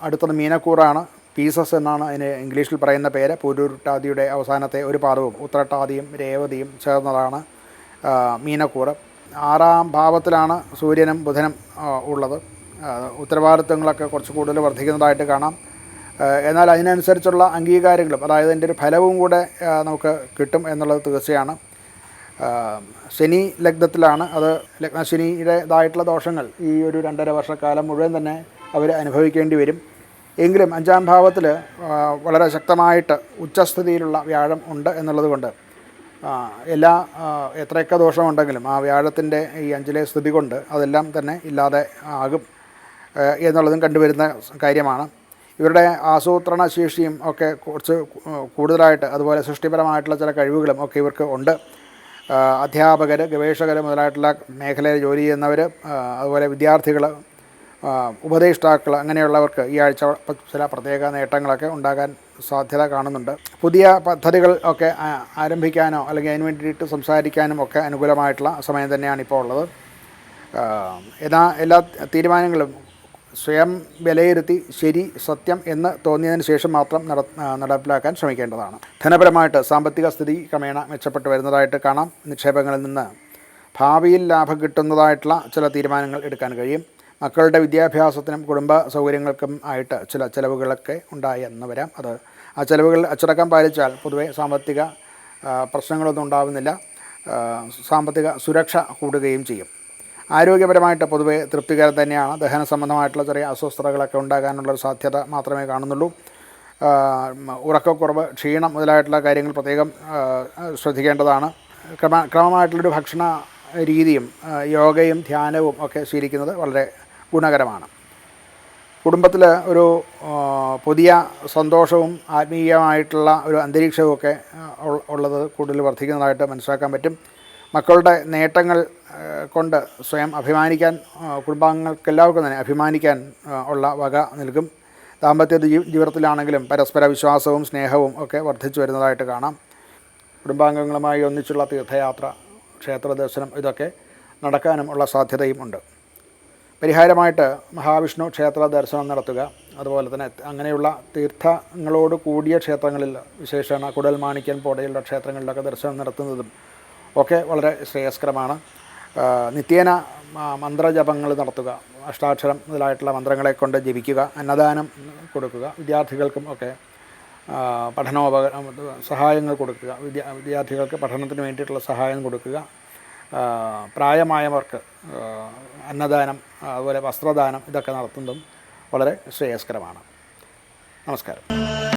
അടുത്തത് മീനക്കൂറാണ്. പീസസ് എന്നാണ് അതിന് ഇംഗ്ലീഷിൽ പറയുന്ന പേര്. പൂരുരുട്ടാതിയുടെ അവസാനത്തെ ഒരു പാദവും ഉത്രട്ടാതിയും രേവതിയും ചേർന്നതാണ് മീനക്കൂറ്. 6-ാം ഭാവത്തിലാണ് സൂര്യനും ബുധനും ഉള്ളത്. ഉത്തരവാദിത്വങ്ങളൊക്കെ കുറച്ച് കൂടുതൽ വർദ്ധിക്കുന്നതായിട്ട് കാണാം. എന്നാൽ അതിനനുസരിച്ചുള്ള അംഗീകാരങ്ങളും, അതായത് അതിൻ്റെ ഒരു ഫലവും കൂടെ നമുക്ക് കിട്ടും എന്നുള്ളത് തീർച്ചയാണ്. ശനി ലഗ്നത്തിലാണ്. അത് ലഗ്നശനിയുടേതായിട്ടുള്ള ദോഷങ്ങൾ ഈ ഒരു 2.5 വർഷക്കാലം മുഴുവൻ തന്നെ അവർ അനുഭവിക്കേണ്ടി വരും. എങ്കിലും 5-ാം ഭാവത്തിൽ വളരെ ശക്തമായിട്ട് ഉച്ചസ്ഥിതിയിലുള്ള വ്യാഴം ഉണ്ട് എന്നുള്ളത് കൊണ്ട് എത്രയൊക്കെ ദോഷമുണ്ടെങ്കിലും ആ വ്യാഴത്തിൻ്റെ ഈ 5-ലെ സ്ഥിതി കൊണ്ട് അതെല്ലാം തന്നെ ഇല്ലാതെ ആകും എന്നുള്ളതും കണ്ടുവരുന്ന കാര്യമാണ്. ഇവരുടെ ആസൂത്രണ ശേഷിയും ഒക്കെ കുറച്ച് കൂടുതലായിട്ട്, അതുപോലെ സൃഷ്ടിപരമായിട്ടുള്ള ചില കഴിവുകളും ഒക്കെ ഇവർക്ക് ഉണ്ട്. അധ്യാപകർ, ഗവേഷകർ മുതലായിട്ടുള്ള മേഖലയിൽ ജോലി ചെയ്യുന്നവർ, അതുപോലെ വിദ്യാർത്ഥികൾ, ഉപദേഷ്ടാക്കൾ, അങ്ങനെയുള്ളവർക്ക് ഈ ആഴ്ച ചില പ്രത്യേക നേട്ടങ്ങളൊക്കെ ഉണ്ടാകാൻ സാധ്യത കാണുന്നുണ്ട്. പുതിയ പദ്ധതികൾ ഒക്കെ ആരംഭിക്കാനോ അല്ലെങ്കിൽ അതിന് വേണ്ടിയിട്ട് സംസാരിക്കാനും ഒക്കെ അനുകൂലമായിട്ടുള്ള സമയം തന്നെയാണ് ഇപ്പോൾ ഉള്ളത്. എല്ലാ തീരുമാനങ്ങളും സ്വയം വിലയിരുത്തി ശരി, സത്യം എന്ന് തോന്നിയതിന് ശേഷം മാത്രം നടപ്പിലാക്കാൻ ശ്രമിക്കേണ്ടതാണ്. ധനപരമായിട്ട് സാമ്പത്തിക സ്ഥിതി ക്രമേണ മെച്ചപ്പെട്ട് വരുന്നതായിട്ട് കാണാം. നിക്ഷേപങ്ങളിൽ നിന്ന് ഭാവിയിൽ ലാഭം കിട്ടുന്നതായിട്ടുള്ള ചില തീരുമാനങ്ങൾ എടുക്കാൻ കഴിയും. മക്കളുടെ വിദ്യാഭ്യാസത്തിനും കുടുംബ സൗകര്യങ്ങൾക്കും ആയിട്ട് ചില ചിലവുകളൊക്കെ ഉണ്ടായി എന്ന് വരാം. ആ ചിലവുകൾ അച്ചടക്കം പാലിച്ചാൽ പൊതുവെ സാമ്പത്തിക പ്രശ്നങ്ങളൊന്നും ഉണ്ടാകുന്നില്ല. സാമ്പത്തിക സുരക്ഷ കൂടുകയും ചെയ്യും. ആരോഗ്യപരമായിട്ട് പൊതുവെ തൃപ്തികരം തന്നെയാണ്. ദഹന സംബന്ധമായിട്ടുള്ള ചെറിയ അസ്വസ്ഥതകളൊക്കെ ഉണ്ടാകാനുള്ളൊരു സാധ്യത മാത്രമേ കാണുന്നുള്ളൂ. ഉറക്കക്കുറവ്, ക്ഷീണം മുതലായിട്ടുള്ള കാര്യങ്ങൾ പ്രത്യേകം ശ്രദ്ധിക്കേണ്ടതാണ്. ക്രമമായിട്ടുള്ളൊരു ഭക്ഷണ രീതിയും യോഗയും ധ്യാനവും ഒക്കെ ശീലിക്കുന്നത് വളരെ ഗുണകരമാണ്. കുടുംബത്തിൽ ഒരു പുതിയ സന്തോഷവും ആത്മീയമായിട്ടുള്ള ഒരു അന്തരീക്ഷവും ഒക്കെ ഉള്ളത് കൂടുതൽ വർദ്ധിക്കുന്നതായിട്ട് മനസ്സിലാക്കാൻ പറ്റും. മക്കളുടെ നേട്ടങ്ങൾ കൊണ്ട് സ്വയം അഭിമാനിക്കാൻ, കുടുംബാംഗങ്ങൾക്കെല്ലാവർക്കും തന്നെ അഭിമാനിക്കാൻ ഉള്ള വക നൽകും. ദാമ്പത്യ ജീവിതത്തിലാണെങ്കിലും പരസ്പര വിശ്വാസവും സ്നേഹവും ഒക്കെ വർദ്ധിച്ചു വരുന്നതായിട്ട് കാണാം. കുടുംബാംഗങ്ങളുമായി ഒന്നിച്ചുള്ള തീർത്ഥയാത്ര, ക്ഷേത്ര ദർശനം ഇതൊക്കെ നടക്കാനും ഉള്ള സാധ്യതയും ഉണ്ട്. പരിഹാരമായിട്ട് മഹാവിഷ്ണു ക്ഷേത്ര ദർശനം നടത്തുക, അതുപോലെ തന്നെ അങ്ങനെയുള്ള തീർത്ഥങ്ങളോട് കൂടിയ ക്ഷേത്രങ്ങളിൽ, വിശേഷണ കുടൽമാണിക്യൻ പോലെയുള്ള ക്ഷേത്രങ്ങളിലൊക്കെ ദർശനം നടത്തുന്നതും ഒക്കെ വളരെ ശ്രേയസ്കരമാണ്. നിത്യേന മന്ത്രജപങ്ങൾ നടത്തുക, അഷ്ടാക്ഷരം മുതലായിട്ടുള്ള മന്ത്രങ്ങളെ കൊണ്ട് ജപിക്കുക, അന്നദാനം കൊടുക്കുക, വിദ്യാർത്ഥികൾക്കും ഒക്കെ സഹായങ്ങൾ കൊടുക്കുക, വിദ്യാർത്ഥികൾക്ക് പഠനത്തിന് വേണ്ടിയിട്ടുള്ള സഹായം കൊടുക്കുക, പ്രായമായവർക്ക് അന്നദാനം, അതുപോലെ വസ്ത്രദാനം ഇതൊക്കെ നടത്തുന്നതും വളരെ ശ്രേയസ്കരമാണ്. നമസ്കാരം.